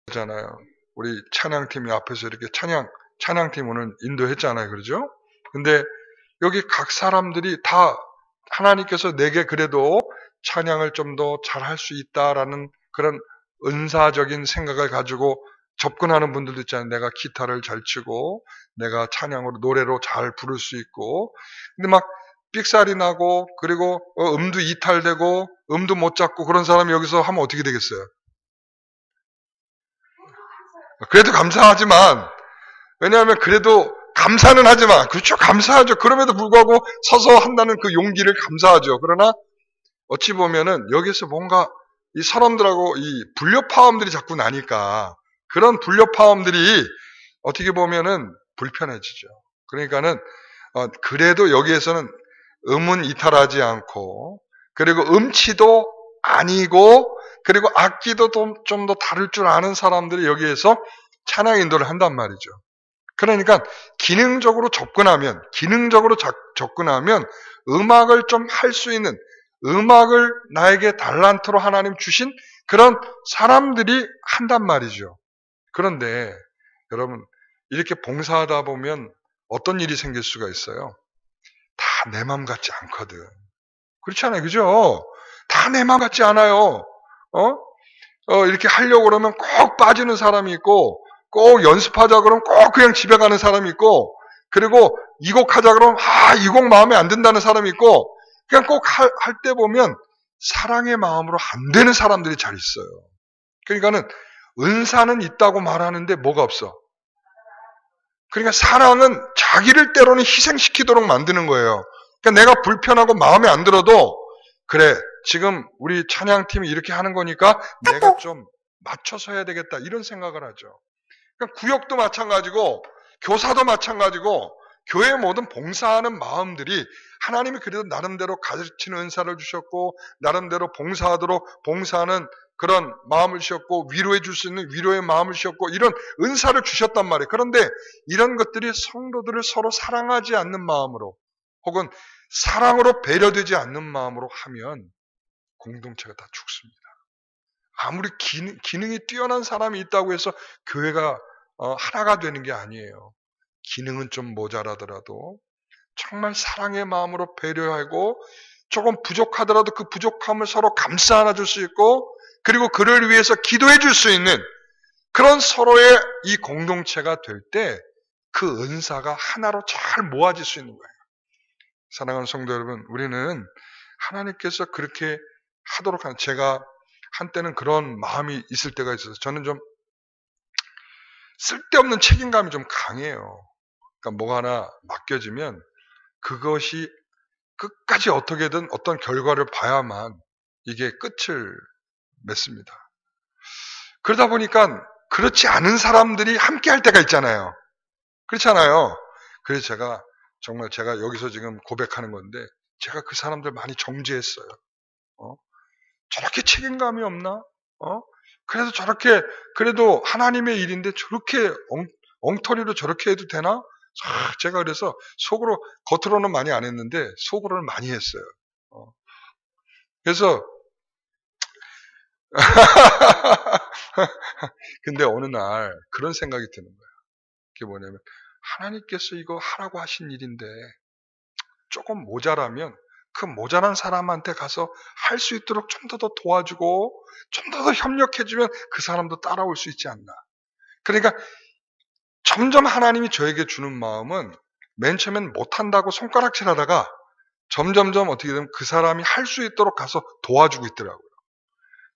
잖아요. 우리 찬양팀이 앞에서 이렇게 찬양팀 오늘 인도했잖아요. 그러죠? 근데 여기 각 사람들이 다 하나님께서 내게 그래도 찬양을 좀 더 잘할 수 있다라는 그런 은사적인 생각을 가지고 접근하는 분들도 있잖아요. 내가 기타를 잘 치고 내가 찬양으로 노래로 잘 부를 수 있고 근데 막 삑살이 나고 그리고 음도 이탈되고 음도 못 잡고 그런 사람이 여기서 하면 어떻게 되겠어요? 그래도 감사하지만 왜냐하면 그래도 감사는 하지만 그렇죠. 감사하죠. 그럼에도 불구하고 서서 한다는 그 용기를 감사하죠. 그러나 어찌 보면은 여기서 뭔가 이 사람들하고 이 불협화음들이 자꾸 나니까 그런 불협화음들이 어떻게 보면은 불편해지죠. 그러니까는 그래도 여기에서는 음은 이탈하지 않고 그리고 음치도 아니고 그리고 악기도 좀 더 다룰 줄 아는 사람들이 여기에서 찬양 인도를 한단 말이죠. 그러니까 기능적으로 접근하면 음악을 좀 할 수 있는 음악을 나에게 달란트로 하나님 주신 그런 사람들이 한단 말이죠. 그런데 여러분 이렇게 봉사하다 보면 어떤 일이 생길 수가 있어요. 다 내 맘 같지 않거든. 그렇지 않아요. 그죠? 다 내 맘 같지 않아요. 이렇게 하려고 그러면 꼭 빠지는 사람이 있고 꼭 연습하자 그러면 꼭 그냥 집에 가는 사람이 있고 그리고 이 곡 하자 그러면 이 곡 마음에 안 든다는 사람이 있고 그냥 꼭 할 때 보면 사랑의 마음으로 안 되는 사람들이 잘 있어요. 그러니까는 은사는 있다고 말하는데 뭐가 없어. 그러니까 사랑은 자기를 때로는 희생시키도록 만드는 거예요. 그러니까 내가 불편하고 마음에 안 들어도 그래 지금 우리 찬양팀이 이렇게 하는 거니까 내가 좀 맞춰서 해야 되겠다 이런 생각을 하죠. 그러니까 구역도 마찬가지고 교사도 마찬가지고 교회 모든 봉사하는 마음들이 하나님이 그래도 나름대로 가르치는 은사를 주셨고 나름대로 봉사하도록 봉사하는 그런 마음을 주셨고 위로해 줄 수 있는 위로의 마음을 주셨고 이런 은사를 주셨단 말이에요. 그런데 이런 것들이 성도들을 서로 사랑하지 않는 마음으로 혹은 사랑으로 배려되지 않는 마음으로 하면 공동체가 다 죽습니다. 아무리 기능이 뛰어난 사람이 있다고 해서 교회가 하나가 되는 게 아니에요. 기능은 좀 모자라더라도 정말 사랑의 마음으로 배려하고 조금 부족하더라도 그 부족함을 서로 감싸 안아줄 수 있고 그리고 그를 위해서 기도해 줄 수 있는 그런 서로의 이 공동체가 될 때 그 은사가 하나로 잘 모아질 수 있는 거예요. 사랑하는 성도 여러분, 우리는 하나님께서 그렇게 하도록 하는 제가 한때는 그런 마음이 있을 때가 있어서 저는 좀 쓸데없는 책임감이 좀 강해요. 그러니까 뭐가 하나 맡겨지면 그것이 끝까지 어떻게든 어떤 결과를 봐야만 이게 끝을 맺습니다. 그러다 보니까 그렇지 않은 사람들이 함께 할 때가 있잖아요. 그렇잖아요. 그래서 제가 여기서 지금 고백하는 건데 제가 그 사람들 많이 정죄했어요. 저렇게 책임감이 없나? 그래도 그래도 하나님의 일인데 저렇게 엉터리로 저렇게 해도 되나? 제가 그래서 겉으로는 많이 안 했는데 속으로는 많이 했어요. 그래서 근데 어느 날 그런 생각이 드는 거예요. 그게 뭐냐면 하나님께서 이거 하라고 하신 일인데 조금 모자라면 그 모자란 사람한테 가서 할 수 있도록 좀 더 도와주고 좀 더 협력해주면 그 사람도 따라올 수 있지 않나. 그러니까 점점 하나님이 저에게 주는 마음은 맨 처음엔 못한다고 손가락질하다가 점점점 어떻게 되면 그 사람이 할 수 있도록 가서 도와주고 있더라고요.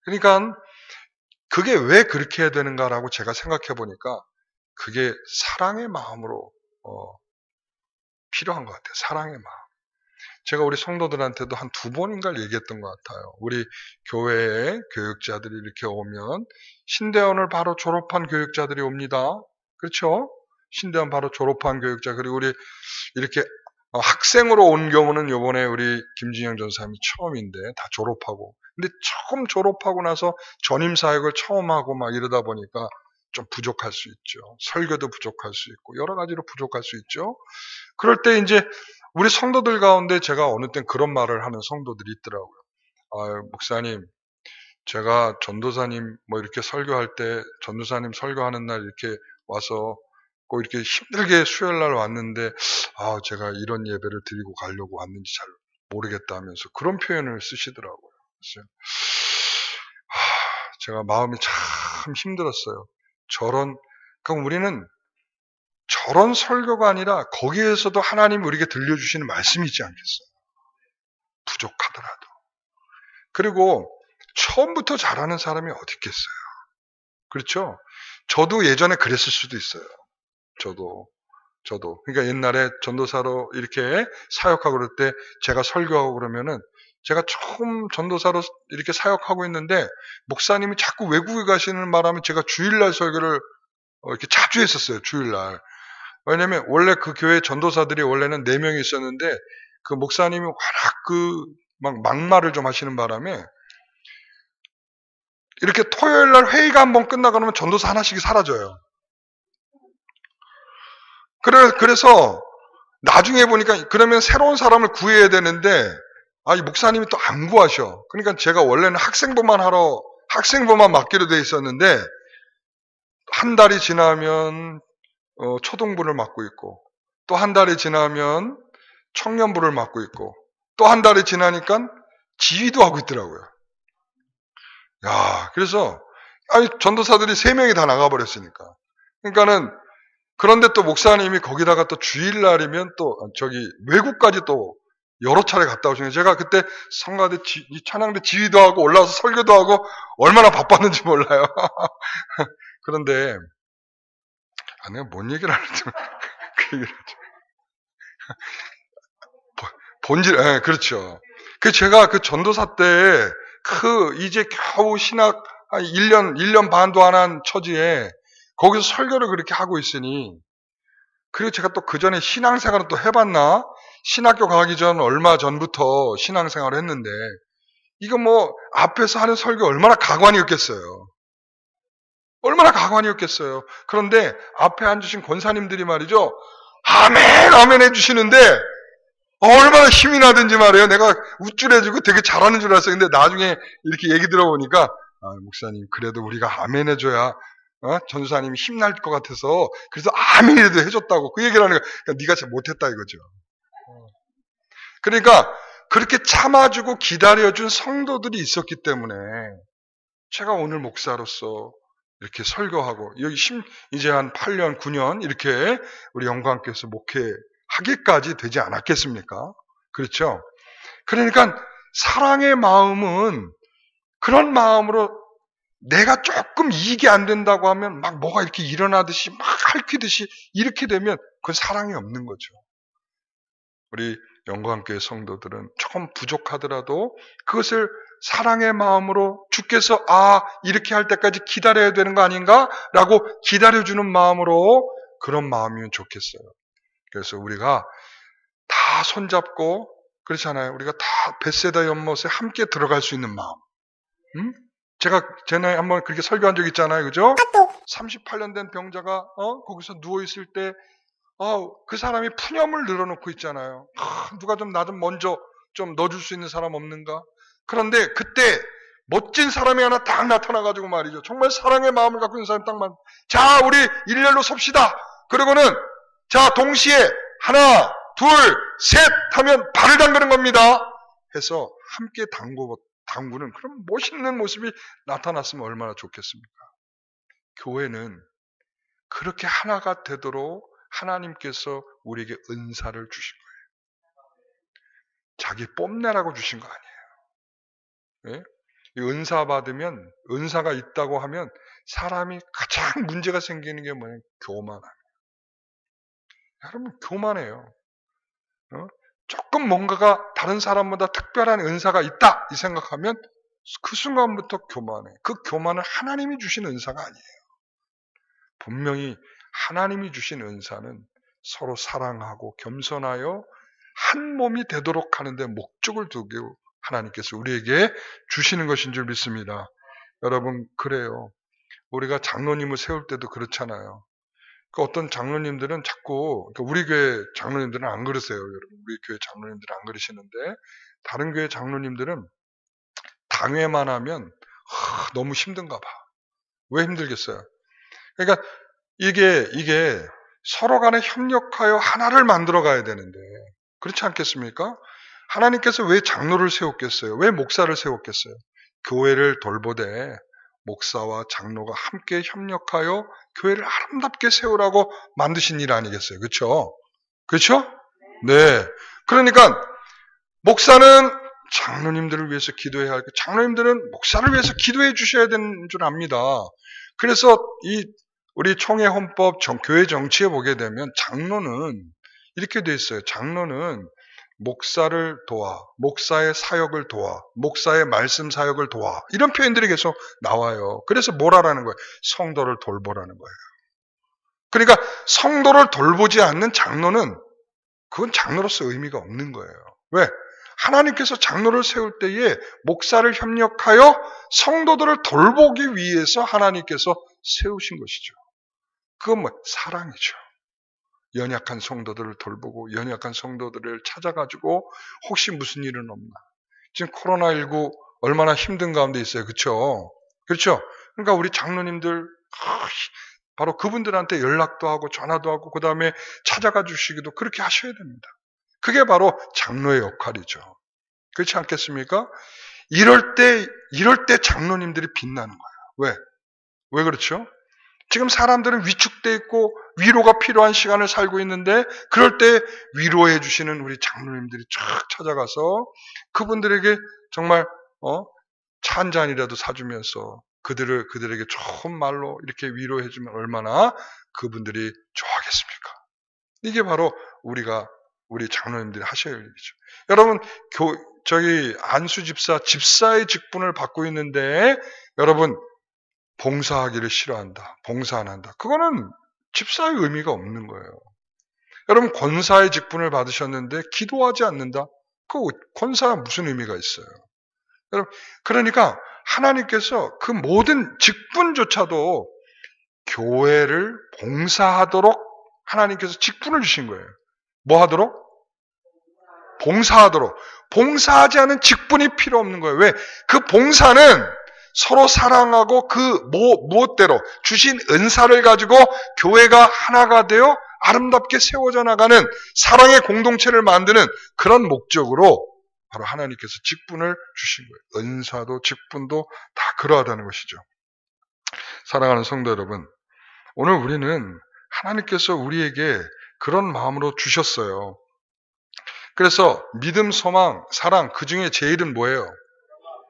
그러니까 그게 왜 그렇게 해야 되는가라고 제가 생각해 보니까 그게 사랑의 마음으로 필요한 것 같아요. 사랑의 마음. 제가 우리 성도들한테도 한 2번인가 얘기했던 것 같아요. 우리 교회에 교육자들이 이렇게 오면 신대원을 바로 졸업한 교육자들이 옵니다. 그렇죠? 신대원 바로 졸업한 교육자 그리고 우리 이렇게 학생으로 온 경우는 요번에 우리 김진영 전사님이 처음인데 다 졸업하고 근데 처음 졸업하고 나서 전임 사역을 처음 하고 막 이러다 보니까 좀 부족할 수 있죠. 설교도 부족할 수 있고 여러 가지로 부족할 수 있죠. 그럴 때 이제 우리 성도들 가운데 제가 어느 땐 그런 말을 하는 성도들이 있더라고요. 목사님 제가 전도사님 뭐 이렇게 설교할 때 전도사님 설교하는 날 이렇게 와서 꼭 이렇게 힘들게 수요일날 왔는데 제가 이런 예배를 드리고 가려고 왔는지 잘 모르겠다 하면서 그런 표현을 쓰시더라고요. 그래서 제가 마음이 참 힘들었어요. 그럼 우리는 저런 설교가 아니라 거기에서도 하나님 우리에게 들려주시는 말씀이 있지 않겠어요? 부족하더라도. 그리고 처음부터 잘하는 사람이 어디 있겠어요? 그렇죠? 저도 예전에 그랬을 수도 있어요. 저도. 그러니까 옛날에 전도사로 이렇게 사역하고 그럴 때 제가 설교하고 그러면은 제가 처음 전도사로 이렇게 사역하고 있는데 목사님이 자꾸 외국에 가시는 바람에 제가 주일날 설교를 이렇게 자주 했었어요. 주일날. 왜냐면 원래 그 교회 전도사들이 원래는 4명이 있었는데 그 목사님이 워낙 막말을 좀 하시는 바람에 이렇게 토요일날 회의가 한번 끝나고 나면 전도사 하나씩이 사라져요. 그래서 나중에 보니까 그러면 새로운 사람을 구해야 되는데 이 목사님이 또 안 구하셔. 그러니까 제가 원래는 학생부만 맡기로 돼 있었는데 한 달이 지나면 초등부를 맡고 있고 또 한 달이 지나면 청년부를 맡고 있고 또 한 달이 지나니까 지휘도 하고 있더라고요. 그래서 전도사들이 3명이 다 나가버렸으니까. 그러니까는 그런데 또 목사님이 거기다가 또 주일날이면 또 외국까지 또 여러 차례 갔다 오시는 거예요. 제가 그때 성가대 찬양대 지휘도 하고 올라와서 설교도 하고 얼마나 바빴는지 몰라요. 그런데 내가 뭔 얘기를 하는지 그 얘기를 하죠. 본질, 그렇죠. 제가 그 전도사 때 이제 겨우 신학 1년 반도 안 한 처지에 거기서 설교를 그렇게 하고 있으니 그리고 제가 또 그 전에 신앙생활을 또 해봤나? 신학교 가기 전 얼마 전부터 신앙생활을 했는데 이거 뭐 앞에서 하는 설교 얼마나 가관이었겠어요. 그런데 앞에 앉으신 권사님들이 말이죠. 아멘 해주시는데 얼마나 힘이 나든지 말이에요. 내가 우쭐해지고 되게 잘하는 줄 알았어요. 근데 나중에 이렇게 얘기 들어보니까 목사님 그래도 우리가 아멘 해줘야 전도사님이 힘날 것 같아서 그래서 아멘이라도 해줬다고 그 얘기를 하는 거야. 그러니까 네가 잘 못했다 이거죠. 그러니까 그렇게 참아주고 기다려준 성도들이 있었기 때문에 제가 오늘 목사로서 이렇게 설교하고 여기 이제 한 8년 9년 이렇게 우리 영광교회에서 목회하기까지 되지 않았겠습니까? 그렇죠? 그러니까 사랑의 마음은 그런 마음으로 내가 조금 이익이 안 된다고 하면 막 뭐가 이렇게 일어나듯이 막 핥히듯이 이렇게 되면 그건 사랑이 없는 거죠. 우리 영광교회 성도들은 조금 부족하더라도 그것을 사랑의 마음으로 주께서 이렇게 할 때까지 기다려야 되는 거 아닌가? 라고 기다려주는 마음으로 그런 마음이면 좋겠어요. 그래서 우리가 다 손잡고 그렇잖아요. 우리가 다 벳세다 연못에 함께 들어갈 수 있는 마음. 제가 전에 한번 그렇게 설교한 적 있잖아요. 그죠? 38년 된 병자가 거기서 누워있을 때 그 사람이 푸념을 늘어놓고 있잖아요. 누가 좀 나 좀 먼저 좀 넣어줄 수 있는 사람 없는가? 그런데 그때 멋진 사람이 하나 딱 나타나가지고 말이죠. 정말 사랑의 마음을 갖고 있는 사람이 자, 우리 일렬로 섭시다. 그리고는 자, 동시에 하나, 둘, 셋 하면 발을 담그는 겁니다. 해서 함께 당구는 그런 멋있는 모습이 나타났으면 얼마나 좋겠습니까? 교회는 그렇게 하나가 되도록 하나님께서 우리에게 은사를 주신 거예요. 자기 뽐내라고 주신 거 아니에요. 예? 이 은사 받으면, 은사가 있다고 하면 사람이 가장 문제가 생기는 게 뭐냐면 교만함이에요. 여러분 교만해요. 조금 뭔가가 다른 사람보다 특별한 은사가 있다 이 생각하면 그 순간부터 교만해. 그 교만은 하나님이 주신 은사가 아니에요. 분명히 하나님이 주신 은사는 서로 사랑하고 겸손하여 한 몸이 되도록 하는데 목적을 두고 하나님께서 우리에게 주시는 것인 줄 믿습니다. 여러분 그래요. 우리가 장로님을 세울 때도 그렇잖아요. 어떤 장로님들은 자꾸 우리 교회 장로님들은 안 그러세요. 여러분 우리 교회 장로님들은 안 그러시는데 다른 교회 장로님들은 당회만 하면 너무 힘든가 봐. 왜 힘들겠어요? 그러니까 이게 서로 간에 협력하여 하나를 만들어 가야 되는데 그렇지 않겠습니까? 하나님께서 왜 장로를 세웠겠어요? 왜 목사를 세웠겠어요? 교회를 돌보되 목사와 장로가 함께 협력하여 교회를 아름답게 세우라고 만드신 일 아니겠어요? 그렇죠? 그렇죠? 네. 그러니까 목사는 장로님들을 위해서 기도해야 하고 장로님들은 목사를 위해서 기도해 주셔야 되는 줄 압니다. 그래서 우리 총회 헌법 교회 정치에 보게 되면 장로는 이렇게 돼 있어요. 장로는 목사를 도와, 목사의 사역을 도와, 목사의 말씀 사역을 도와 이런 표현들이 계속 나와요. 그래서 뭘 하라는 거예요? 성도를 돌보라는 거예요. 그러니까 성도를 돌보지 않는 장로는 그건 장로로서 의미가 없는 거예요. 왜? 하나님께서 장로를 세울 때에 목사를 협력하여 성도들을 돌보기 위해서 하나님께서 세우신 것이죠. 그건 사랑이죠. 연약한 성도들을 돌보고 연약한 성도들을 찾아가지고 혹시 무슨 일은 없나. 지금 코로나19 얼마나 힘든 가운데 있어요. 그렇죠? 그렇죠? 그러니까 우리 장로님들 바로 그분들한테 연락도 하고 전화도 하고 그 다음에 찾아가 주시기도 그렇게 하셔야 됩니다. 그게 바로 장로의 역할이죠. 그렇지 않겠습니까? 이럴 때 장로님들이 빛나는 거예요. 왜 그렇죠? 지금 사람들은 위축돼 있고 위로가 필요한 시간을 살고 있는데 그럴 때 위로해 주시는 우리 장로님들이 쫙 찾아가서 그분들에게 정말 차 한 잔이라도 사주면서 그들에게 좋은 말로 이렇게 위로해 주면 얼마나 그분들이 좋아하겠습니까? 이게 바로 우리 장로님들이 하셔야 할 일이죠. 여러분 저희 안수 집사의 직분을 받고 있는데 여러분 봉사하기를 싫어한다. 봉사 안 한다. 그거는 집사의 의미가 없는 거예요. 여러분 권사의 직분을 받으셨는데 기도하지 않는다. 그 권사가 무슨 의미가 있어요? 여러분 그러니까 하나님께서 그 모든 직분조차도 교회를 봉사하도록 하나님께서 직분을 주신 거예요. 뭐 하도록? 봉사하도록. 봉사하지 않은 직분이 필요 없는 거예요. 왜? 그 봉사는 서로 사랑하고 그 무엇대로 주신 은사를 가지고 교회가 하나가 되어 아름답게 세워져 나가는 사랑의 공동체를 만드는 그런 목적으로 바로 하나님께서 직분을 주신 거예요. 은사도 직분도 다 그러하다는 것이죠. 사랑하는 성도 여러분, 오늘 우리는 하나님께서 우리에게 그런 마음으로 주셨어요. 그래서 믿음, 소망, 사랑 그 중에 제일은 뭐예요?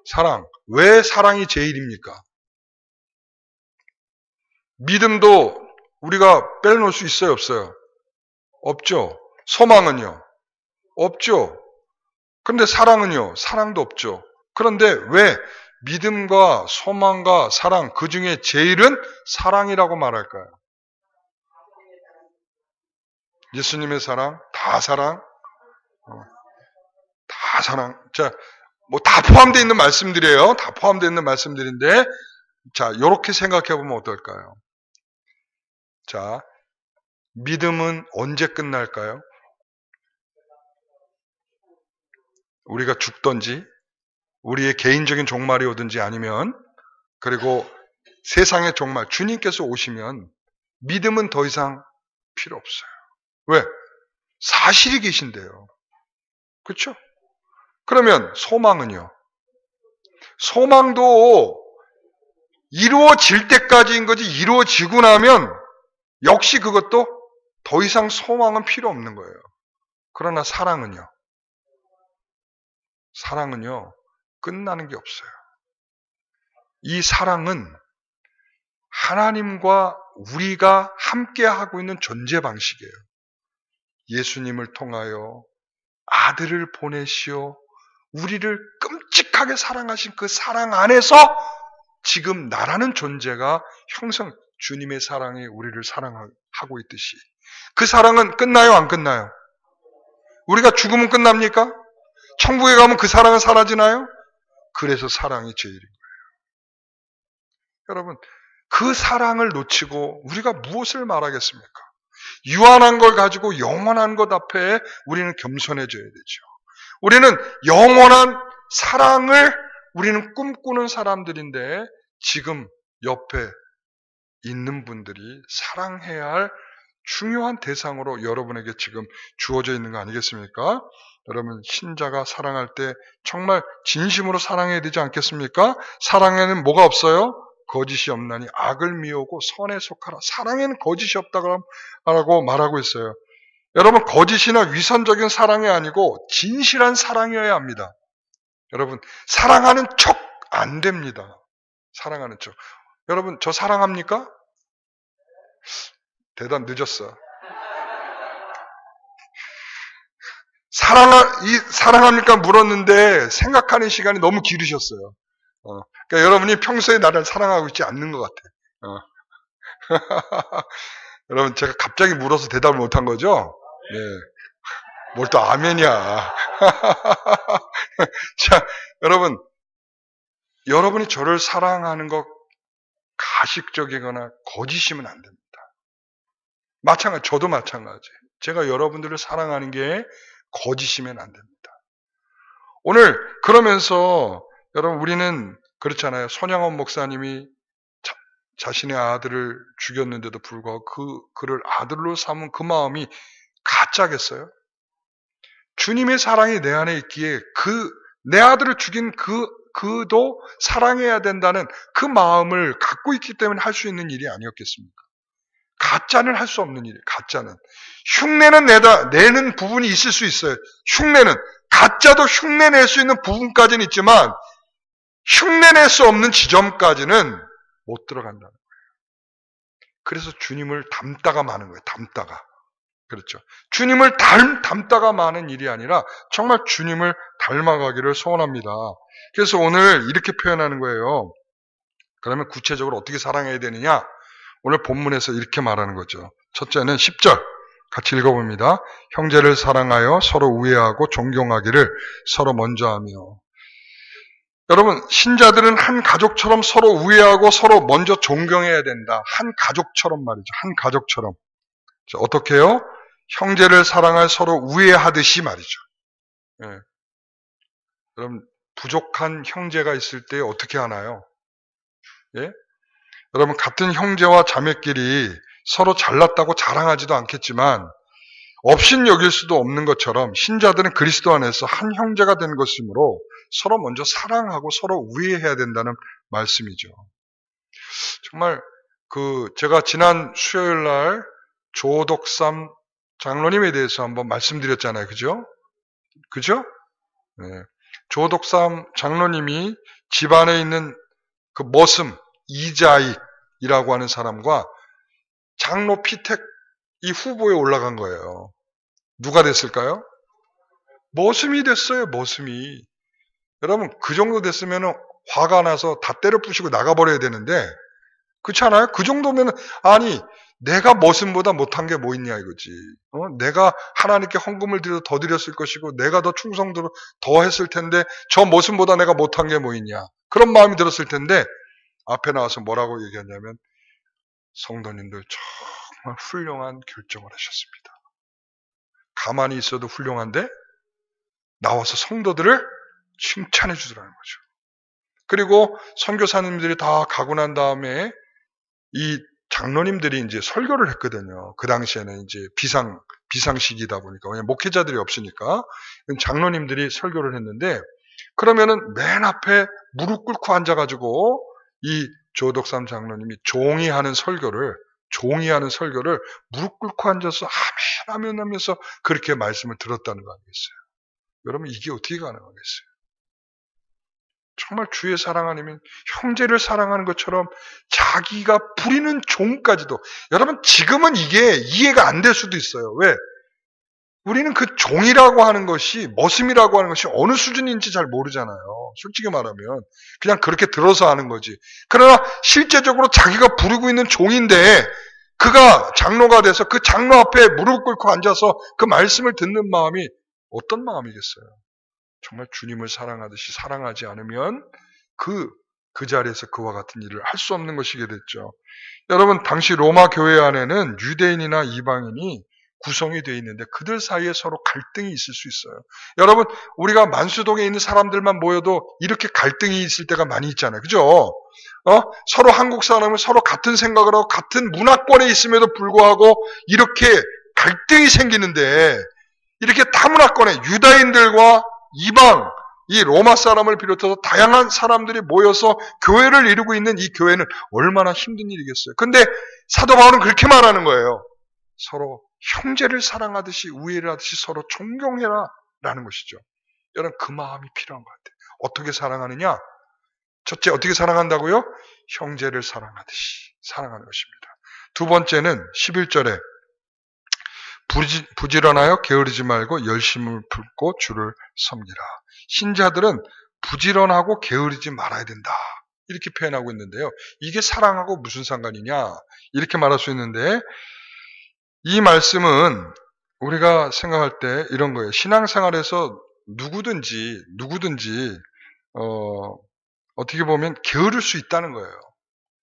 사랑. 왜 사랑이 제일입니까? 믿음도 우리가 빼놓을 수 있어요, 없어요? 없죠. 소망은요? 없죠. 그런데 사랑은요? 사랑도 없죠. 그런데 왜 믿음과 소망과 사랑 그 중에 제일은 사랑이라고 말할까요? 예수님의 사랑, 다 사랑, 다 사랑. 자, 다 포함되어 있는 말씀들이에요. 다 포함되어 있는 말씀들인데, 자, 이렇게 생각해 보면 어떨까요? 자, 믿음은 언제 끝날까요? 우리가 죽든지, 우리의 개인적인 종말이 오든지 아니면, 그리고 세상의 종말, 주님께서 오시면 믿음은 더 이상 필요 없어요. 왜? 사실이 계신데요. 그렇죠? 그러면 소망은요? 소망도 이루어질 때까지인 거지 이루어지고 나면 역시 그것도 더 이상 소망은 필요 없는 거예요. 그러나 사랑은요? 사랑은요, 끝나는 게 없어요. 이 사랑은 하나님과 우리가 함께 하고 있는 존재 방식이에요. 예수님을 통하여 아들을 보내시어 우리를 끔찍하게 사랑하신 그 사랑 안에서 지금 나라는 존재가 주님의 사랑이 우리를 사랑하고 있듯이 그 사랑은 끝나요? 안 끝나요? 우리가 죽으면 끝납니까? 천국에 가면 그 사랑은 사라지나요? 그래서 사랑이 제일인 거예요. 여러분, 그 사랑을 놓치고 우리가 무엇을 말하겠습니까? 유한한 걸 가지고 영원한 것 앞에 우리는 겸손해져야 되죠. 우리는 영원한 사랑을 우리는 꿈꾸는 사람들인데 지금 옆에 있는 분들이 사랑해야 할 중요한 대상으로 여러분에게 지금 주어져 있는 거 아니겠습니까? 여러분, 신자가 사랑할 때 정말 진심으로 사랑해야 되지 않겠습니까? 사랑에는 뭐가 없어요? 거짓이 없나니 악을 미우고 선에 속하라. 사랑에는 거짓이 없다고 말하고 있어요. 여러분, 거짓이나 위선적인 사랑이 아니고 진실한 사랑이어야 합니다. 여러분, 사랑하는 척 안 됩니다. 사랑하는 척. 여러분, 저 사랑합니까? 대답 늦었어. 사랑합니까? 물었는데 생각하는 시간이 너무 길으셨어요. 그러니까 여러분이 평소에 나를 사랑하고 있지 않는 것 같아요. 여러분, 제가 갑자기 물어서 대답을 못한 거죠? 네. 뭘 또 아멘이야. 자, 여러분이 저를 사랑하는 것 가식적이거나 거짓이면 안 됩니다. 저도 마찬가지예요. 제가 여러분들을 사랑하는 게 거짓이면 안 됩니다. 오늘 그러면서 여러분, 우리는 그렇잖아요. 손양원 목사님이 자신의 아들을 죽였는데도 불구하고 그를 아들로 삼은 그 마음이 가짜겠어요? 주님의 사랑이 내 안에 있기에 내 아들을 죽인 그도 사랑해야 된다는 그 마음을 갖고 있기 때문에 할 수 있는 일이 아니었겠습니까? 가짜는 할 수 없는 일이에요. 가짜는. 흉내는 내는 부분이 있을 수 있어요. 가짜도 흉내낼 수 있는 부분까지는 있지만 흉내낼 수 없는 지점까지는 못 들어간다는 거예요. 그래서 주님을 닮다가 마는 거예요. 닮다가. 그렇죠. 주님을 닮다가 마는 일이 아니라 정말 주님을 닮아가기를 소원합니다. 그래서 오늘 이렇게 표현하는 거예요. 그러면 구체적으로 어떻게 사랑해야 되느냐? 오늘 본문에서 이렇게 말하는 거죠. 첫째는 10절 같이 읽어봅니다. 형제를 사랑하여 서로 우애하고 존경하기를 서로 먼저 하며. 여러분, 신자들은 한 가족처럼 서로 우애하고 서로 먼저 존경해야 된다. 한 가족처럼 말이죠. 한 가족처럼. 어떻게 해요? 형제를 사랑하여 서로 우애하듯이 말이죠. 예. 여러분, 부족한 형제가 있을 때 어떻게 하나요? 예? 여러분, 같은 형제와 자매끼리 서로 잘났다고 자랑하지도 않겠지만 업신 여길 수도 없는 것처럼 신자들은 그리스도 안에서 한 형제가 된 것이므로 서로 먼저 사랑하고 서로 우애해야 된다는 말씀이죠. 정말 제가 지난 수요일 날 조덕삼 장로님에 대해서 한번 말씀드렸잖아요. 그죠? 네. 조덕삼 장로님이 집안에 있는 그 머슴 이자익이라고 하는 사람과 장로 피택 이 후보에 올라간 거예요. 누가 됐을까요? 머슴이 됐어요. 머슴이. 여러분, 그 정도 됐으면 화가 나서 다 때려 부시고 나가버려야 되는데 그렇지 않아요? 그 정도면 아니 내가 머슴보다 못한 게 뭐 있냐 이거지. 내가 하나님께 헌금을 더 드렸을 것이고 내가 더 충성도를 더 했을 텐데 저 머슴보다 내가 못한 게 뭐 있냐. 그런 마음이 들었을 텐데 앞에 나와서 뭐라고 얘기하냐면 성도님들 정말 훌륭한 결정을 하셨습니다. 가만히 있어도 훌륭한데 나와서 성도들을 칭찬해 주더라는 거죠. 그리고 선교사님들이 다 가고 난 다음에 이 장로님들이 이제 설교를 했거든요. 그 당시에는 이제 비상시기다 보니까 왜냐면 목회자들이 없으니까 장로님들이 설교를 했는데 그러면은 맨 앞에 무릎 꿇고 앉아가지고 이 조덕삼 장로님이 종이 하는 설교를 무릎 꿇고 앉아서 아멘 하면서 그렇게 말씀을 들었다는 거 아니겠어요? 여러분 이게 어떻게 가능하겠어요? 정말 주의 사랑 아니면 형제를 사랑하는 것처럼 자기가 부리는 종까지도 여러분 지금은 이게 이해가 안 될 수도 있어요. 왜? 우리는 그 종이라고 하는 것이 머슴이라고 하는 것이 어느 수준인지 잘 모르잖아요. 솔직히 말하면 그냥 그렇게 들어서 하는 거지. 그러나 실제적으로 자기가 부리고 있는 종인데 그가 장로가 돼서 그 장로 앞에 무릎 꿇고 앉아서 그 말씀을 듣는 마음이 어떤 마음이겠어요? 정말 주님을 사랑하듯이 사랑하지 않으면 그 자리에서 그와 같은 일을 할 수 없는 것이게 됐죠. 여러분 당시 로마 교회 안에는 유대인이나 이방인이 구성이 되어 있는데 그들 사이에 서로 갈등이 있을 수 있어요. 여러분, 우리가 만수동에 있는 사람들만 모여도 이렇게 갈등이 있을 때가 많이 있잖아요. 그죠? 서로 한국 사람은 서로 같은 생각을 하고 같은 문화권에 있음에도 불구하고 이렇게 갈등이 생기는데, 이렇게 타문화권에 유다인들과 이방, 이 로마 사람을 비롯해서 다양한 사람들이 모여서 교회를 이루고 있는 이 교회는 얼마나 힘든 일이겠어요. 근데 사도 바울은 그렇게 말하는 거예요. 서로 형제를 사랑하듯이 우애를 하듯이 서로 존경해라 라는 것이죠. 여러분, 그 마음이 필요한 것 같아요. 어떻게 사랑하느냐? 첫째, 어떻게 사랑한다고요? 형제를 사랑하듯이 사랑하는 것입니다. 두 번째는 11절에 부지런하여 게으르지 말고 열심을 품고 주를 섬기라. 신자들은 부지런하고 게으르지 말아야 된다. 이렇게 표현하고 있는데요. 이게 사랑하고 무슨 상관이냐? 이렇게 말할 수 있는데, 이 말씀은 우리가 생각할 때 이런 거예요. 신앙생활에서 누구든지 어떻게 보면 게으를 수 있다는 거예요.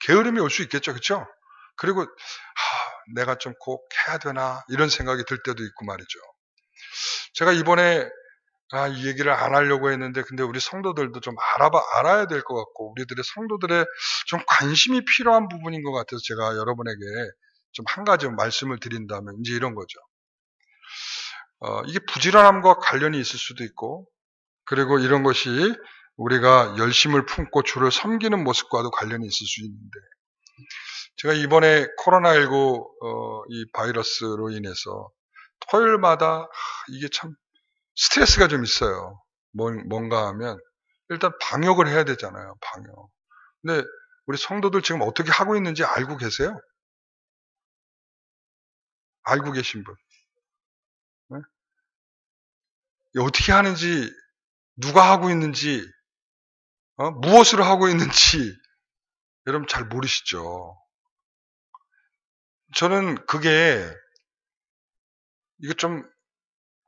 게으름이 올 수 있겠죠. 그렇죠? 그리고 내가 좀 꼭 해야 되나 이런 생각이 들 때도 있고 말이죠. 제가 이번에 이 얘기를 안 하려고 했는데, 근데 우리 성도들도 좀 알아야 될 것 같고, 우리들의 성도들의 좀 관심이 필요한 부분인 것 같아서 제가 여러분에게 좀 한 가지 말씀을 드린다면 이제 이런 거죠. 이게 부지런함과 관련이 있을 수도 있고, 그리고 이런 것이 우리가 열심을 품고 주를 섬기는 모습과도 관련이 있을 수 있는데, 제가 이번에 코로나19 이 바이러스로 인해서 토요일마다 이게 참 스트레스가 좀 있어요. 뭔가 하면 일단 방역을 해야 되잖아요. 방역. 근데 우리 성도들 지금 어떻게 하고 있는지 알고 계세요? 알고 계신 분? 네? 어떻게 하는지, 누가 하고 있는지, 무엇을 하고 있는지 여러분 잘 모르시죠? 저는 이거 좀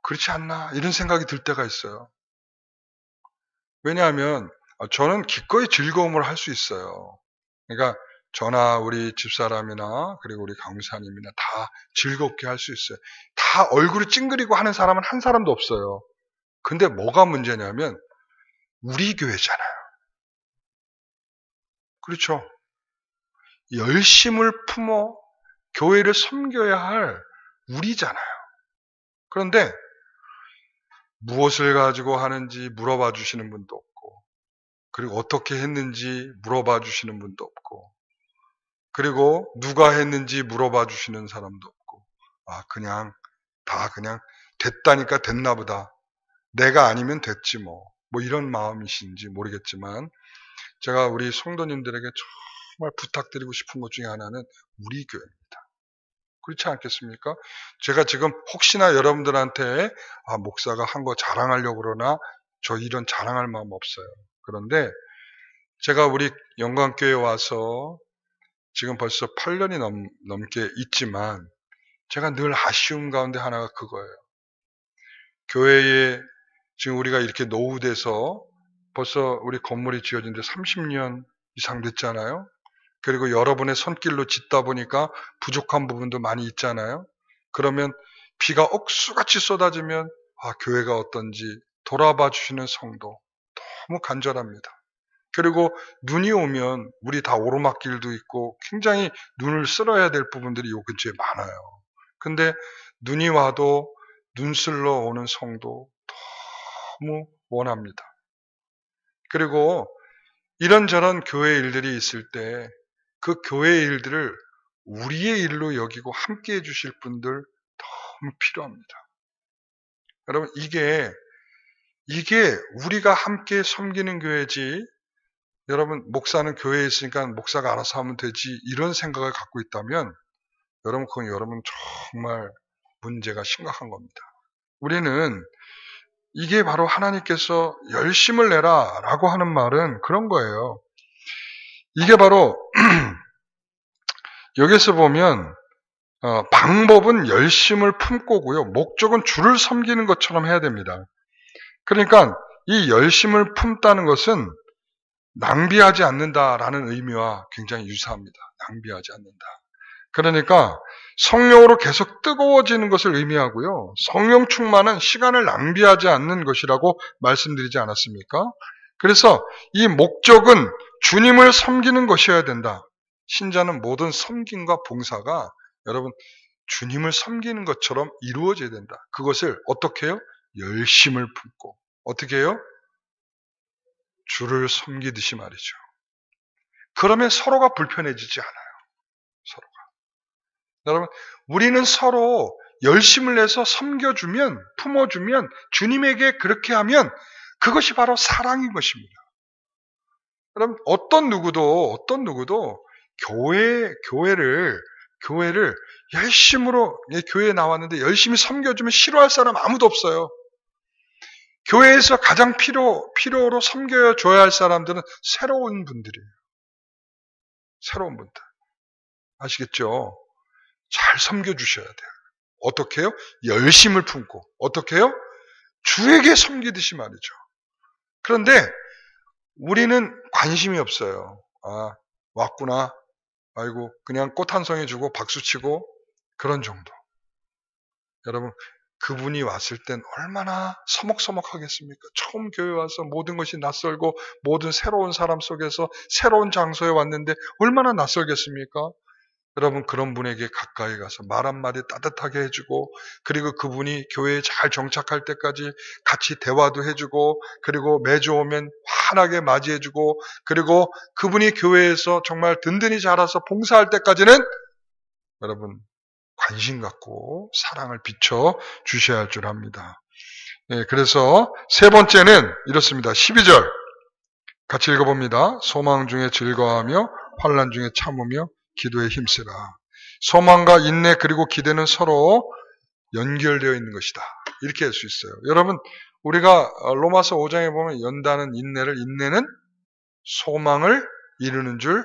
그렇지 않나 이런 생각이 들 때가 있어요. 왜냐하면 저는 기꺼이 즐거움을 할 수 있어요. 그러니까 저나 우리 집사람이나 그리고 우리 강사님이나 다 즐겁게 할 수 있어요. 다 얼굴이 찡그리고 하는 사람은 한 사람도 없어요. 근데 뭐가 문제냐면 우리 교회잖아요. 그렇죠? 열심을 품어 교회를 섬겨야 할 우리잖아요. 그런데 무엇을 가지고 하는지 물어봐 주시는 분도 없고, 그리고 어떻게 했는지 물어봐 주시는 분도 없고, 그리고 누가 했는지 물어봐 주시는 사람도 없고, 그냥 됐다니까 됐나 보다. 내가 아니면 됐지 뭐 이런 마음이신지 모르겠지만, 제가 우리 성도님들에게 정말 부탁드리고 싶은 것 중에 하나는 우리 교회입니다. 그렇지 않겠습니까? 제가 지금 혹시나 여러분들한테 목사가 한 거 자랑하려고 그러나 저 이런 자랑할 마음 없어요. 그런데 제가 우리 영광교회에 와서 지금 벌써 8년이 넘게 있지만, 제가 늘 아쉬운 가운데 하나가 그거예요. 교회에 지금 우리가 이렇게 노후돼서 벌써 우리 건물이 지어진 지 30년 이상 됐잖아요. 그리고 여러분의 손길로 짓다 보니까 부족한 부분도 많이 있잖아요. 그러면 비가 억수같이 쏟아지면 교회가 어떤지 돌아봐 주시는 성도 너무 간절합니다. 그리고 눈이 오면 우리 다 오르막길도 있고 굉장히 눈을 쓸어야 될 부분들이 요 근처에 많아요. 근데 눈이 와도 눈슬러 오는 성도 너무 원합니다. 그리고 이런저런 교회 일들이 있을 때 그 교회의 일들을 우리의 일로 여기고 함께 해주실 분들 너무 필요합니다. 여러분, 이게 우리가 함께 섬기는 교회지, 여러분 목사는 교회에 있으니까 목사가 알아서 하면 되지 이런 생각을 갖고 있다면 여러분, 그건 여러분 정말 문제가 심각한 겁니다. 우리는 이게 바로 하나님께서 열심을 내라 라고 하는 말은 그런 거예요. 이게 바로 여기서 보면 방법은 열심을 품고고요. 목적은 주를 섬기는 것처럼 해야 됩니다. 그러니까 이 열심을 품다는 것은 낭비하지 않는다라는 의미와 굉장히 유사합니다. 낭비하지 않는다. 그러니까 성령으로 계속 뜨거워지는 것을 의미하고요. 성령 충만은 시간을 낭비하지 않는 것이라고 말씀드리지 않았습니까? 그래서 이 목적은 주님을 섬기는 것이어야 된다. 신자는 모든 섬김과 봉사가 여러분 주님을 섬기는 것처럼 이루어져야 된다. 그것을 어떻게 해요? 열심을 품고. 어떻게 해요? 주를 섬기듯이 말이죠. 그러면 서로가 불편해지지 않아요. 서로가. 여러분, 우리는 서로 열심을 내서 섬겨주면, 품어주면, 주님에게 그렇게 하면 그것이 바로 사랑인 것입니다. 여러분, 어떤 누구도 교회를 열심으로 교회에 나왔는데 열심히 섬겨주면 싫어할 사람 아무도 없어요. 교회에서 가장 필요로 섬겨줘야 할 사람들은 새로운 분들이에요. 새로운 분들. 아시겠죠? 잘 섬겨주셔야 돼요. 어떻게 해요? 열심을 품고. 어떻게 해요? 주에게 섬기듯이 말이죠. 그런데 우리는 관심이 없어요. 아, 왔구나. 아이고, 그냥 꽃 한 송이 주고 박수치고 그런 정도. 여러분, 그분이 왔을 땐 얼마나 서먹서먹하겠습니까? 처음 교회 와서 모든 것이 낯설고 모든 새로운 사람 속에서 새로운 장소에 왔는데 얼마나 낯설겠습니까? 여러분, 그런 분에게 가까이 가서 말 한마디 따뜻하게 해주고, 그리고 그분이 교회에 잘 정착할 때까지 같이 대화도 해주고, 그리고 매주 오면 환하게 맞이해주고, 그리고 그분이 교회에서 정말 든든히 자라서 봉사할 때까지는 여러분 관심 갖고 사랑을 비춰 주셔야 할 줄 압니다. 네, 그래서 세 번째는 이렇습니다. 12절 같이 읽어봅니다. 소망 중에 즐거워하며 환난 중에 참으며 기도에 힘쓰라. 소망과 인내 그리고 기대는 서로 연결되어 있는 것이다. 이렇게 할 수 있어요. 여러분, 우리가 로마서 5장에 보면 연다는 인내를, 인내는 소망을 이루는 줄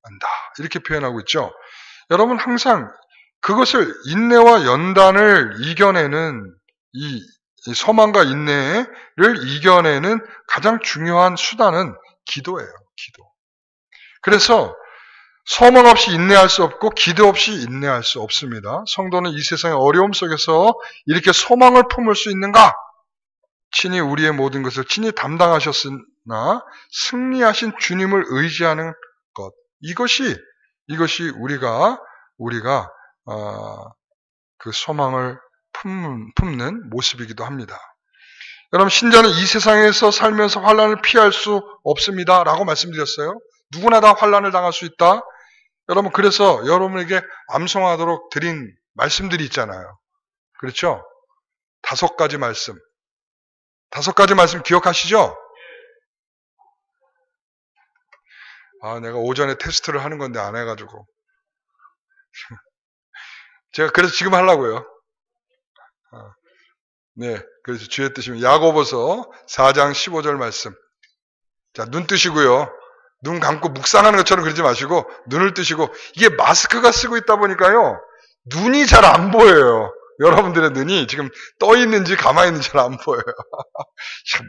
안다. 이렇게 표현하고 있죠. 여러분, 항상 그것을 인내와 연단을 이겨내는 이 소망과 인내를 이겨내는 가장 중요한 수단은 기도예요. 기도. 그래서 소망 없이 인내할 수 없고 기도 없이 인내할 수 없습니다. 성도는 이 세상의 어려움 속에서 이렇게 소망을 품을 수 있는가? 친히 우리의 모든 것을 친히 담당하셨으나 승리하신 주님을 의지하는 것. 이것이 우리가 그 소망을 품는 모습이기도 합니다. 여러분, 신자는 이 세상에서 살면서 환난을 피할 수 없습니다. 라고 말씀드렸어요. 누구나 다 환난을 당할 수 있다. 여러분, 그래서 여러분에게 암송하도록 드린 말씀들이 있잖아요. 그렇죠? 5가지 말씀. 5가지 말씀 기억하시죠? 아, 내가 오전에 테스트를 하는 건데 안 해가지고. 제가 그래서 지금 하려고요. 네, 그래서 주의 뜻이면 야고보서 4장 15절 말씀. 자, 눈 뜨시고요. 눈 감고 묵상하는 것처럼 그러지 마시고 눈을 뜨시고, 이게 마스크가 쓰고 있다 보니까요. 눈이 잘 안 보여요. 여러분들의 눈이 지금 떠 있는지 가만히 있는지 잘 안 보여요.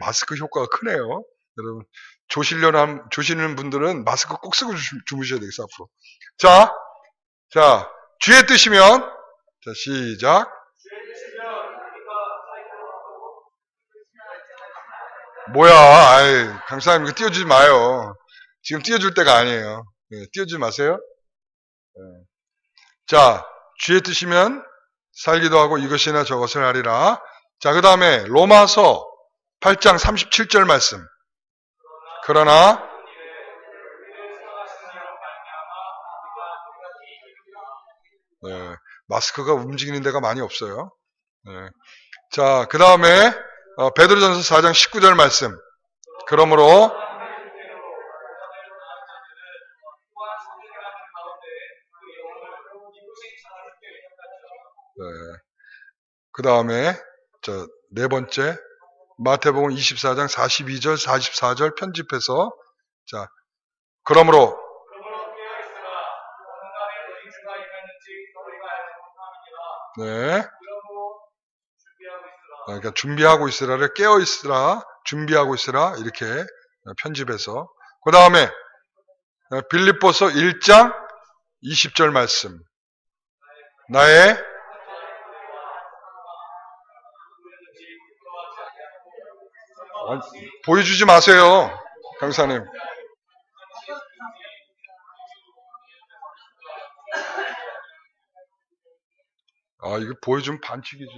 마스크 효과가 크네요. 여러분, 조시는 분들은 마스크 꼭 쓰고 주무셔야 되겠어요, 앞으로. 자, 주의 뜻이면, 자, 시작. 뭐야, 아이, 강사님, 이거 띄워주지 마요. 지금 띄워줄 때가 아니에요. 네, 띄워주지 마세요. 네. 자, 주의 뜻이면 살기도 하고 이것이나 저것을 하리라. 자, 그 다음에 로마서 8장 37절 말씀. 그러나 네, 마스크가 움직이는 데가 많이 없어요. 네. 자, 그 다음에 베드로전서 4장 19절 말씀. 그러므로 네. 그 다음에 네 번째 마태복음 24장 42절 44절 편집해서, 자, 그러므로 네. 그러니까 준비하고 있으라를 깨어 있으라, 준비하고 있으라 이렇게 편집해서, 그 다음에 빌립보서 1장 20절 말씀. 나의 보여주지 마세요, 강사님. 이거 보여주면 반칙이지.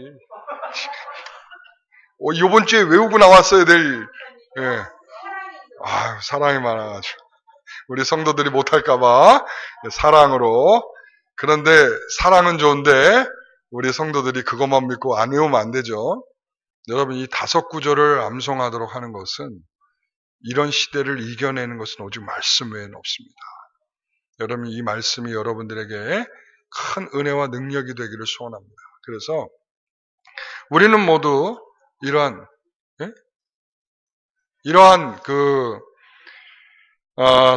이번 주에 외우고 나왔어야 될, 예. 사랑이 많아가지고. 우리 성도들이 못할까봐, 사랑으로. 그런데, 사랑은 좋은데, 우리 성도들이 그것만 믿고 안 외우면 안 되죠. 여러분, 이 5구절을 암송하도록 하는 것은, 이런 시대를 이겨내는 것은 오직 말씀 외에는 없습니다. 여러분, 이 말씀이 여러분들에게 큰 은혜와 능력이 되기를 소원합니다. 그래서 우리는 모두 이러한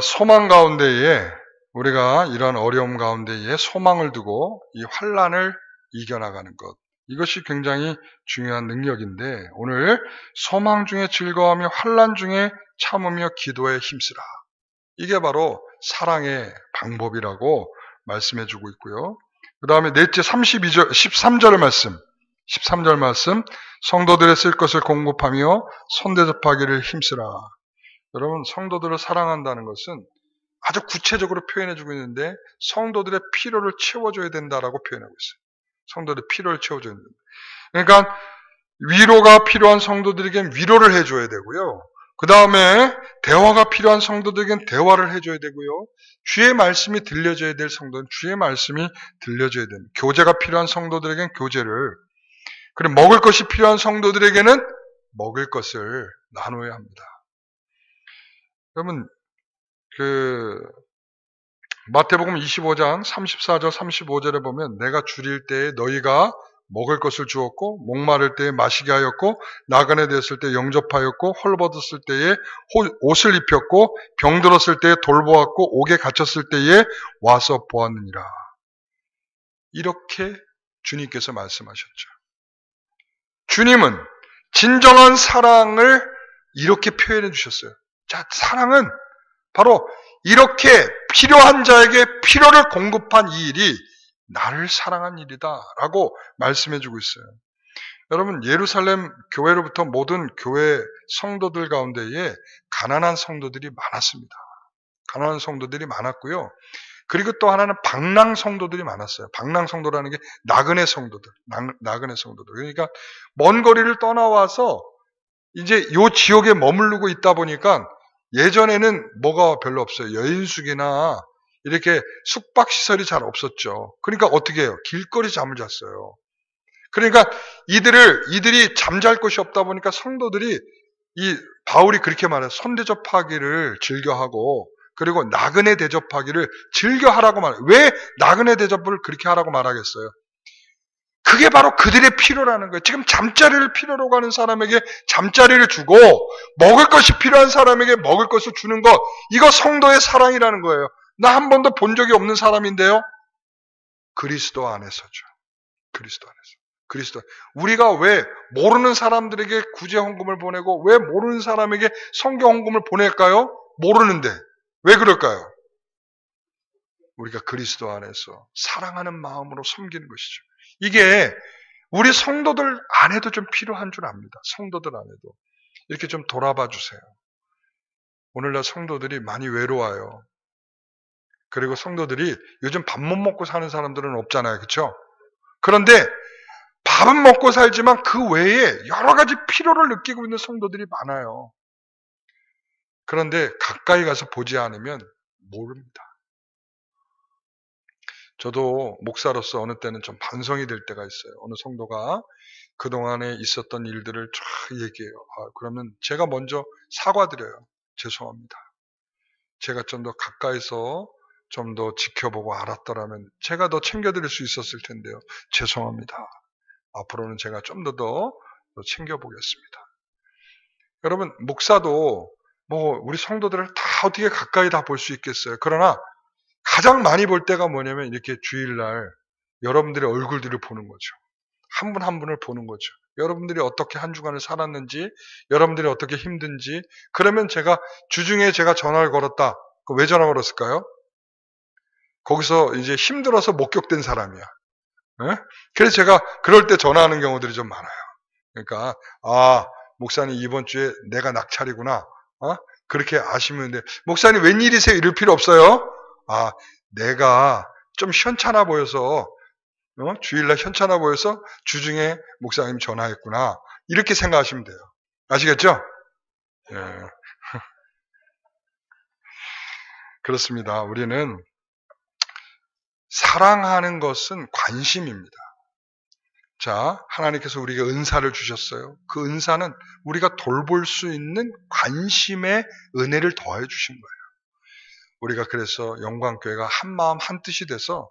소망 가운데에, 우리가 이러한 어려움 가운데에 소망을 두고 이 환난을 이겨나가는 것, 이것이 굉장히 중요한 능력인데, 오늘 소망 중에 즐거워하며 환난 중에 참으며 기도에 힘쓰라. 이게 바로 사랑의 방법이라고 말씀해주고 있고요. 그 다음에 넷째 13절 말씀, 성도들의 쓸 것을 공급하며 손대접하기를 힘쓰라. 여러분, 성도들을 사랑한다는 것은 아주 구체적으로 표현해주고 있는데, 성도들의 필요를 채워줘야 된다라고 표현하고 있어요. 성도들의 필요를 채워줘야 된다. 그러니까 위로가 필요한 성도들에겐 위로를 해줘야 되고요. 그 다음에 대화가 필요한 성도들에겐 대화를 해줘야 되고요. 주의 말씀이 들려줘야 될 성도는 주의 말씀이 들려줘야 됩니다. 교제가 필요한 성도들에겐 교제를, 그리고 먹을 것이 필요한 성도들에게는 먹을 것을 나눠야 합니다. 여러분, 마태복음 25장 34절 35절에 보면, 내가 줄일 때에 너희가 먹을 것을 주었고, 목마를 때에 마시게 하였고, 나그네 됐을 때 영접하였고, 헐벗었을 때에 옷을 입혔고, 병들었을 때에 돌보았고, 옥에 갇혔을 때에 와서 보았느니라. 이렇게 주님께서 말씀하셨죠. 주님은 진정한 사랑을 이렇게 표현해 주셨어요. 자, 사랑은 바로 이렇게 필요한 자에게 필요를 공급한 이 일이 나를 사랑한 일이다 라고 말씀해주고 있어요. 여러분, 예루살렘 교회로부터 모든 교회 성도들 가운데에 가난한 성도들이 많았습니다. 가난한 성도들이 많았고요. 그리고 또 하나는 방랑 성도들이 많았어요. 방랑 성도라는 게 나그네 성도들. 그러니까 먼 거리를 떠나와서 이제 요 지역에 머무르고 있다 보니까, 예전에는 뭐가 별로 없어요. 여인숙이나 이렇게 숙박시설이 잘 없었죠. 그러니까 어떻게 해요? 길거리 잠을 잤어요. 그러니까 이들이 잠잘 곳이 없다 보니까 성도들이, 이 바울이 그렇게 말해요. 손대접하기를 즐겨하고, 그리고 나그네 대접하기를 즐겨하라고 말해요. 왜 나그네 대접을 그렇게 하라고 말하겠어요? 그게 바로 그들의 필요라는 거예요. 지금 잠자리를 필요로 가는 사람에게 잠자리를 주고, 먹을 것이 필요한 사람에게 먹을 것을 주는 것, 이거 성도의 사랑이라는 거예요. 나 한 번도 본 적이 없는 사람인데요. 그리스도 안에서죠. 그리스도. 우리가 왜 모르는 사람들에게 구제 헌금을 보내고, 왜 모르는 사람에게 성경 헌금을 보낼까요? 모르는데. 왜 그럴까요? 우리가 그리스도 안에서 사랑하는 마음으로 섬기는 것이죠. 이게 우리 성도들 안에도 좀 필요한 줄 압니다. 성도들 안에도. 이렇게 좀 돌아봐 주세요. 오늘날 성도들이 많이 외로워요. 그리고 성도들이 요즘 밥 못 먹고 사는 사람들은 없잖아요. 그렇죠? 그런데 밥은 먹고 살지만 그 외에 여러 가지 필요를 느끼고 있는 성도들이 많아요. 그런데 가까이 가서 보지 않으면 모릅니다. 저도 목사로서 어느 때는 좀 반성이 될 때가 있어요. 어느 성도가 그동안에 있었던 일들을 쫙 얘기해요. 그러면 제가 먼저 사과드려요. 죄송합니다. 제가 좀 더 가까이서 좀 더 지켜보고 알았더라면 제가 더 챙겨드릴 수 있었을 텐데요. 죄송합니다. 앞으로는 제가 좀 더 챙겨보겠습니다. 여러분, 목사도 우리 성도들을 다 어떻게 가까이 다 볼 수 있겠어요. 그러나 가장 많이 볼 때가 뭐냐면, 이렇게 주일날 여러분들의 얼굴들을 보는 거죠. 한 분 한 분을 보는 거죠. 여러분들이 어떻게 한 주간을 살았는지, 여러분들이 어떻게 힘든지. 그러면 제가 주중에 제가 전화를 걸었다. 왜 전화 걸었을까요? 거기서 이제 힘들어서 목격된 사람이야. 예? 그래서 제가 그럴 때 전화하는 경우들이 좀 많아요. 그러니까 목사님 이번 주에 내가 낙찰이구나. 그렇게 아시면 돼. 목사님 웬일이세요? 이럴 필요 없어요. 내가 좀 현찮아 보여서 주일날 현찮아 보여서 주중에 목사님 전화했구나. 이렇게 생각하시면 돼요. 아시겠죠? 예. 그렇습니다. 우리는 사랑하는 것은 관심입니다. 자, 하나님께서 우리에게 은사를 주셨어요. 그 은사는 우리가 돌볼 수 있는 관심의 은혜를 더해 주신 거예요. 우리가 그래서 영광교회가 한 마음 한 뜻이 돼서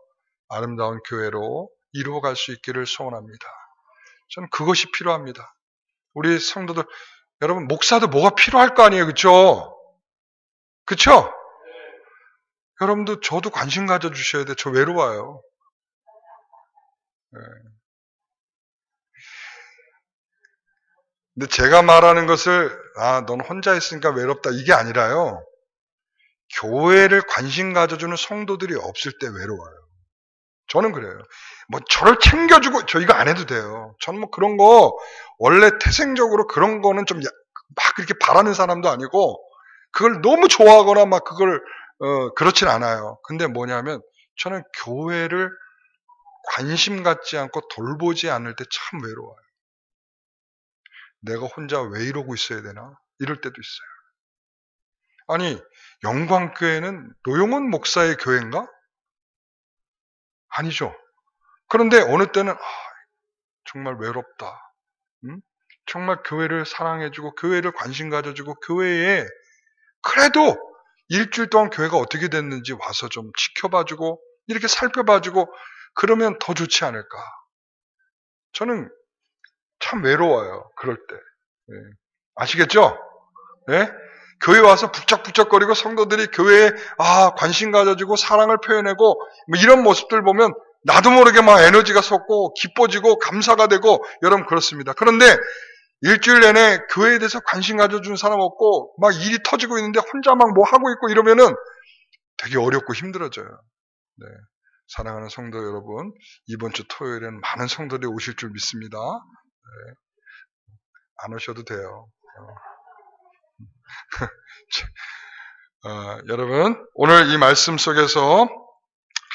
아름다운 교회로 이루어갈 수 있기를 소원합니다. 저는 그것이 필요합니다. 우리 성도들, 여러분 목사도 뭐가 필요할 거 아니에요, 그렇죠? 그렇죠? 여러분도 저도 관심 가져주셔야 돼. 저 외로워요. 네. 근데 제가 말하는 것을 넌 혼자 있으니까 외롭다 이게 아니라요. 교회를 관심 가져주는 성도들이 없을 때 외로워요. 저는 그래요. 뭐 저를 챙겨주고 저 이거 안 해도 돼요. 저는 뭐 그런 거 원래 태생적으로 그런 거는 좀 막 그렇게 바라는 사람도 아니고 그걸 너무 좋아하거나 막 그걸 그렇진 않아요. 근데 뭐냐면 저는 교회를 관심 갖지 않고 돌보지 않을 때 참 외로워요. 내가 혼자 왜 이러고 있어야 되나? 이럴 때도 있어요. 아니, 영광교회는 노용훈 목사의 교회인가? 아니죠. 그런데 어느 때는 정말 외롭다. 정말 교회를 사랑해주고 교회를 관심 가져주고 교회에 그래도 일주일 동안 교회가 어떻게 됐는지 와서 좀 지켜봐주고 이렇게 살펴봐주고 그러면 더 좋지 않을까. 저는 참 외로워요. 그럴 때. 네. 아시겠죠? 네? 교회 와서 북적북적거리고 성도들이 교회에 관심 가져주고 사랑을 표현하고 뭐 이런 모습들 보면 나도 모르게 막 에너지가 솟고 기뻐지고 감사가 되고 여러분 그렇습니다. 그런데 일주일 내내 교회에 대해서 관심 가져주는 사람 없고 막 일이 터지고 있는데 혼자 막 뭐 하고 있고 이러면은 되게 어렵고 힘들어져요. 네. 사랑하는 성도 여러분, 이번 주 토요일에는 많은 성도들이 오실 줄 믿습니다. 네. 안 오셔도 돼요. 여러분, 오늘 이 말씀 속에서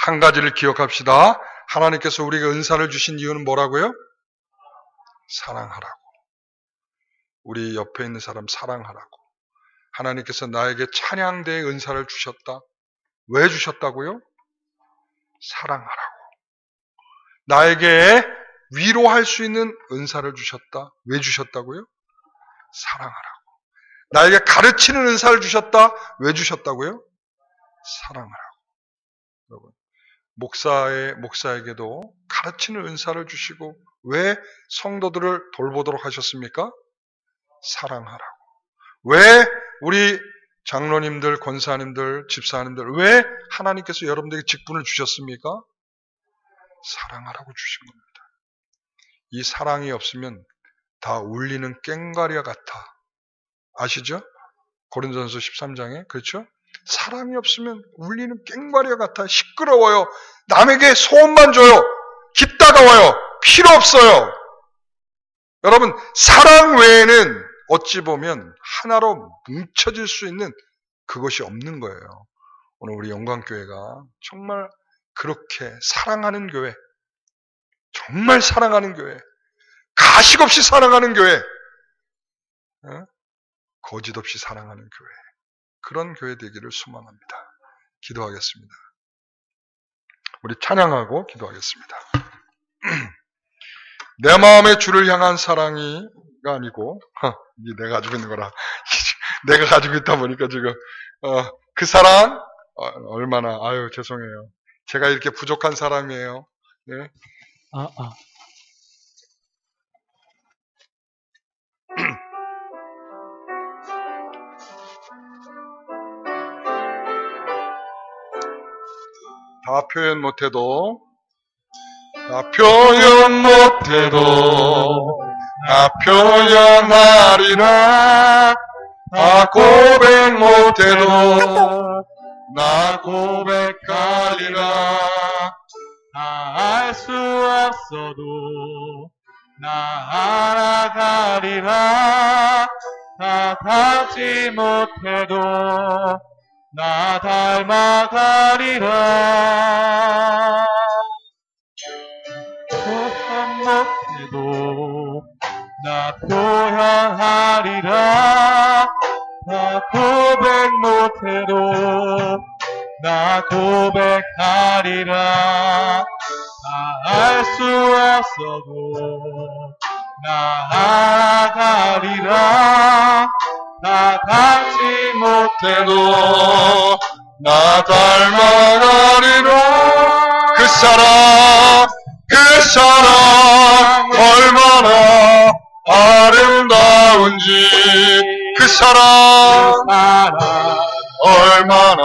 한 가지를 기억합시다. 하나님께서 우리에게 은사를 주신 이유는 뭐라고요? 사랑하라고. 우리 옆에 있는 사람 사랑하라고. 하나님께서 나에게 찬양대의 은사를 주셨다. 왜 주셨다고요? 사랑하라고. 나에게 위로할 수 있는 은사를 주셨다. 왜 주셨다고요? 사랑하라고. 나에게 가르치는 은사를 주셨다. 왜 주셨다고요? 사랑하라고. 여러분, 목사에게도 가르치는 은사를 주시고 왜 성도들을 돌보도록 하셨습니까? 사랑하라고. 왜 우리 장로님들, 권사님들, 집사님들 왜 하나님께서 여러분들에게 직분을 주셨습니까? 사랑하라고 주신 겁니다. 이 사랑이 없으면 다 울리는 꽹과리와 같아. 아시죠? 고린도전서 13장에 그렇죠? 사랑이 없으면 울리는 꽹과리와 같아. 시끄러워요. 남에게 소원만 줘요. 깃 다가와요. 필요 없어요. 여러분, 사랑 외에는 어찌 보면 하나로 뭉쳐질 수 있는 그것이 없는 거예요. 오늘 우리 영광교회가 정말 그렇게 사랑하는 교회, 정말 사랑하는 교회, 가식 없이 사랑하는 교회, 거짓 없이 사랑하는 교회, 그런 교회 되기를 소망합니다. 기도하겠습니다. 우리 찬양하고 기도하겠습니다. 내 마음의 주를 향한 사랑이가 아니고 이게 내가 가지고 있는 거라 내가 가지고 있다 보니까 지금 그 사랑 얼마나 죄송해요. 제가 이렇게 부족한 사람이에요. 네. 다 표현 못해도 다 표현하리라. 다 고백 못해도 나 고백하리라. 다 알 수 없어도 나아가리라. 다 닮지 못해도 나 닮아가리라. 표현 못해도 나 표현하리라. 나 고백 못해도 나 고백하리라. 다 알 수 없어도 나아가리라. 나 닮지 못해도 나 닮아가리라. 그 사랑 얼마나 아름다운지, 그 사랑 얼마나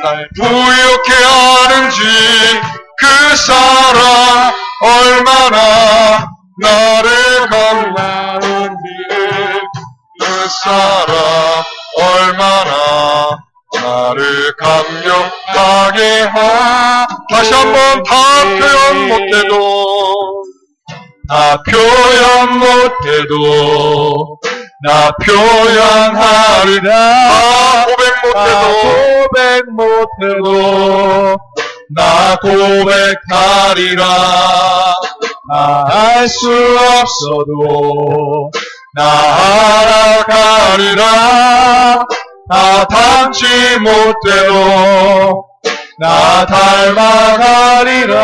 날 부욕해 하는지, 그 사랑 얼마나 나를 감나는지, 그 사랑 얼마나 나를 감격하게 다시 한번 다 표현 못해도, 다 표현 못해도 나 표현하리라. 다 고백 못해도 나 고백하리라. 다 알 수 없어도 나 알아가리라. 다 닮지 못해도 나 닮아가리라.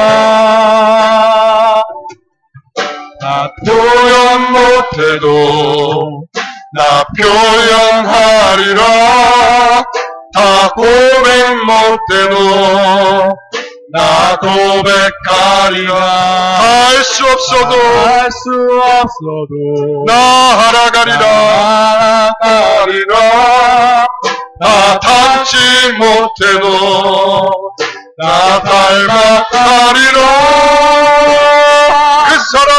나 표현 못해도 나 표현하리라. 다 고백 못해도 나 고백하리라. 알 수 없어도 나 알아가리라. 나 닮지 못해도 나 닮아가리라. 그 사랑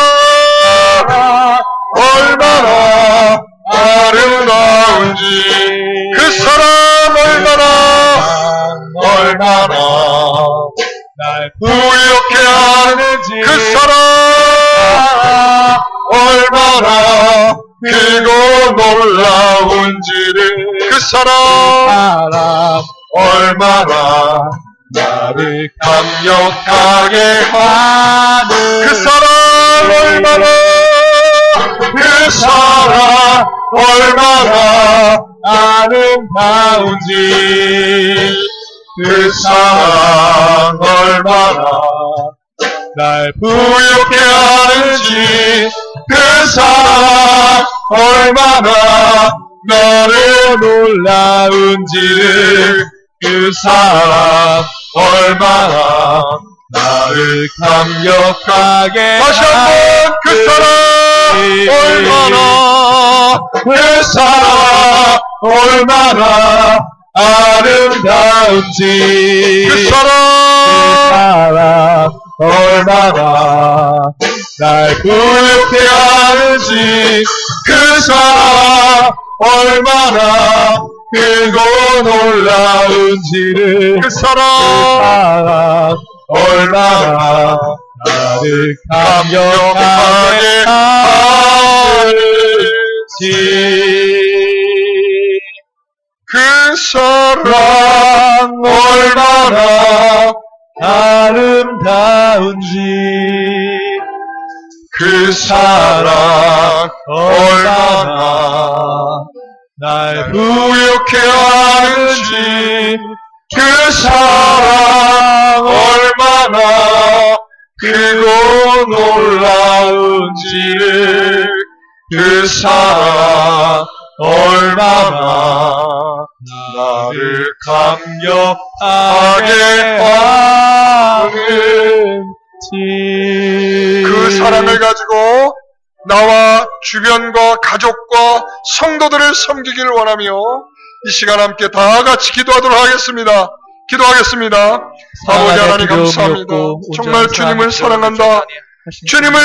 얼마나 아름다운지, 그 사랑 얼마나 날 부욕해 하는지, 그 사랑 얼마나 크고 놀라운지를, 그 사랑 얼마나 나를 감격하게 하는, 그 사랑 얼마나, 그 사랑 얼마나 아름다운지, 그 사랑 얼마나 날 부욕해 하는지, 그 사랑 얼마나 나를 놀라운지를, 그 사랑 얼마나 나를 감격하게 다시 한번 그 사랑 얼마나, 그 사랑 얼마나 아름다운지, 그 사랑 얼마나 날 부욕해 하는지, 그 사랑 얼마나 크고 놀라운지를, 그 사랑 얼마나 나를 감격하게 하는지, 그 사랑 얼마나 아름다운지, 그 사랑 얼마나 날 부욕해 하는지, 그 사랑 얼마나 크고 놀라운지를, 그 사랑 얼마나 나를 감격하게 하는지. 그 사랑을 가지고 나와 주변과 가족과 성도들을 섬기기를 원하며 이 시간 함께 다 같이 기도하도록 하겠습니다. 기도하겠습니다. 아버지 하나님 감사합니다. 정말 주님을 사랑한다. 주님을